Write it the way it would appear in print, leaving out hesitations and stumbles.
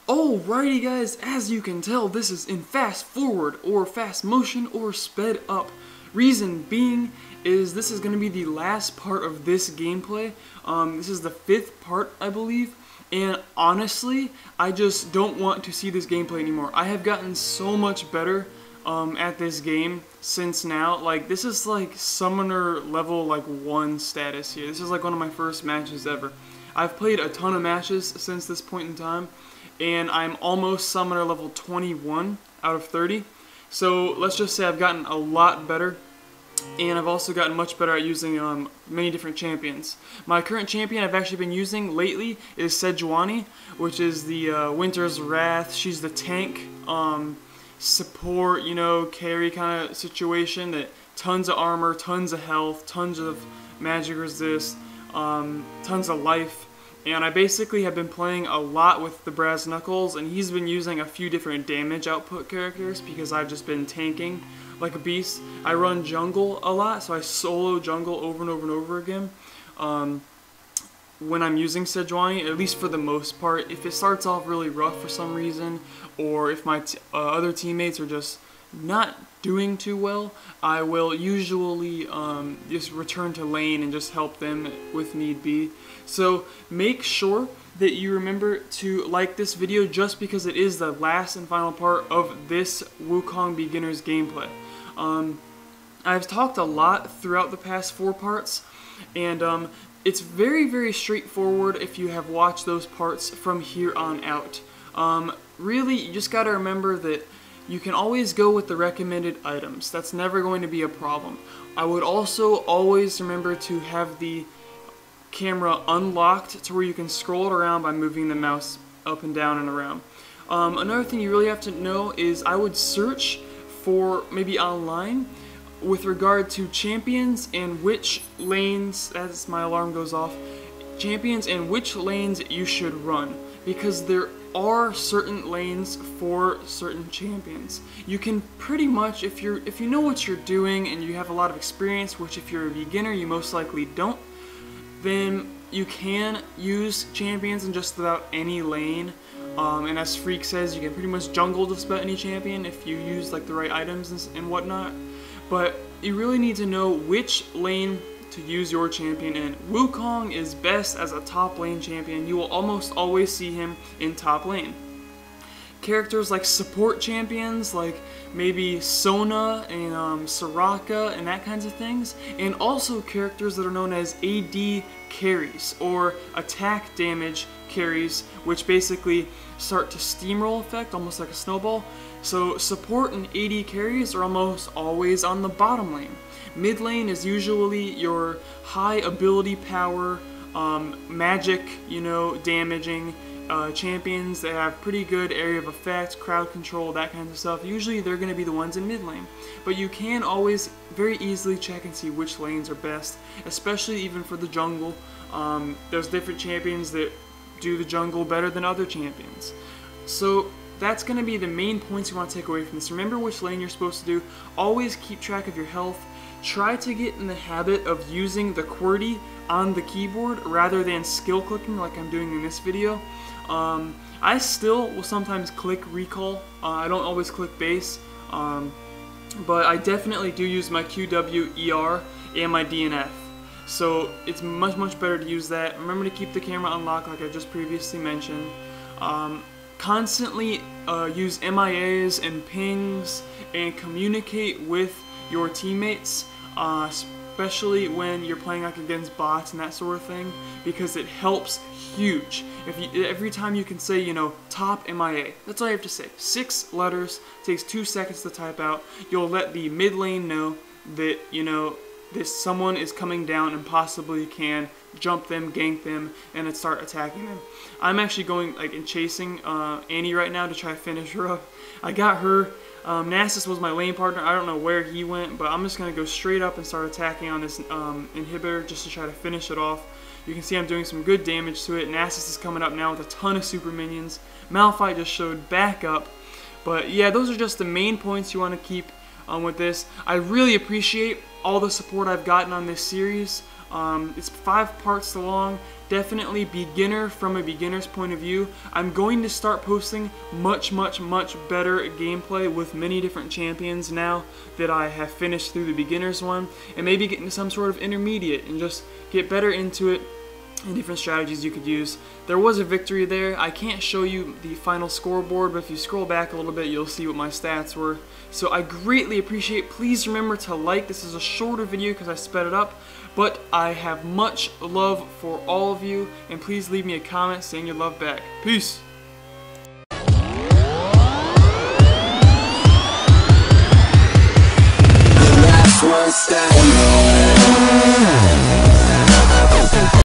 Alrighty guys, as you can tell, this is in fast forward or fast motion or sped up. Reason being is this is going to be the last part of this gameplay. This is the 5th part, I believe, and honestly, I just don't want to see this gameplay anymore. I have gotten so much better at this game since now. Like, this is like summoner level like 1 status here. This is like one of my first matches ever. I've played a ton of matches since this point in time, and I'm almost summoner level 21 out of 30. So let's just say I've gotten a lot better, and I've also gotten much better at using many different champions. My current champion I've actually been using lately is Sejuani, which is the Winter's Wrath. She's the tank, support, you know, carry kind of situation, that tons of armor, tons of health, tons of magic resist, tons of life. And I basically have been playing a lot with the Brass Knuckles, and he's been using a few different damage output characters because I've just been tanking like a beast. I run jungle a lot, so I solo jungle over and over and over again when I'm using Sejuani, at least for the most part. If it starts off really rough for some reason, or if my other teammates are just not doing too well, I will usually just return to lane and just help them with need be. So make sure that you remember to like this video just because it is the last and final part of this Wukong beginner's gameplay. I've talked a lot throughout the past 4 parts, and it's very straightforward if you have watched those parts from here on out. Really, you just gotta remember that you can always go with the recommended items. That's never going to be a problem. I would also always remember to have the camera unlocked to where you can scroll it around by moving the mouse up and down and around. Another thing you really have to know is I would search for maybe online with regard to champions and which lanes, as my alarm goes off, champions and which lanes you should run, because there are certain lanes for certain champions. You can pretty much, if you know what you're doing and you have a lot of experience, which if you're a beginner you most likely don't, then you can use champions in just about any lane. And as Freak says, you can pretty much jungle just about any champion if you use like the right items and whatnot. But you really need to know which lane to use your champion in. Wukong is best as a top lane champion. You will almost always see him in top lane. Characters like support champions, like maybe Sona and Soraka and that kinds of things, and also characters that are known as AD carries, or attack damage carries, which basically start to steamroll effect, almost like a snowball. So support and AD carries are almost always on the bottom lane. Mid lane is usually your high ability power, magic, you know, damaging champions that have pretty good area of effect, crowd control, that kind of stuff. Usually they're going to be the ones in mid lane. But you can always very easily check and see which lanes are best, especially even for the jungle. There's different champions that do the jungle better than other champions. So that's going to be the main points you want to take away from this. Remember which lane you're supposed to do. Always keep track of your health. Try to get in the habit of using the QWERTY on the keyboard rather than skill clicking like I'm doing in this video. I still will sometimes click recall. I don't always click base, but I definitely do use my QW, ER, and my DNF. So it's much better to use that. Remember to keep the camera unlocked like I just previously mentioned. Constantly use MIAs and pings and communicate with your teammates, especially when you're playing like against bots and that sort of thing, because it helps huge. Every time you can say, you know, top MIA, that's all you have to say. 6 letters, takes 2 seconds to type out. You'll let the mid lane know that, you know, someone is coming down and possibly can jump them, gank them, and then start attacking them. I'm actually going like and chasing Annie right now to try to finish her up. I got her. Nasus was my lane partner. I don't know where he went, but I'm just going to go straight up and start attacking on this inhibitor just to try to finish it off. You can see I'm doing some good damage to it. Nasus is coming up now with a ton of super minions. Malphite just showed back up. But yeah, those are just the main points you want to keep with this. I really appreciate all the support I've gotten on this series. It's 5 parts long, definitely beginner from a beginner's point of view. I'm going to start posting much better gameplay with many different champions now that I have finished through the beginner's one, and maybe get into some sort of intermediate and just get better into it and different strategies you could use. There was a victory there. I can't show you the final scoreboard, but if you scroll back a little bit, you'll see what my stats were. So I greatly appreciate. Please remember to like. This is a shorter video because I sped it up, but I have much love for all of you, and please leave me a comment saying your love back. Peace. One step.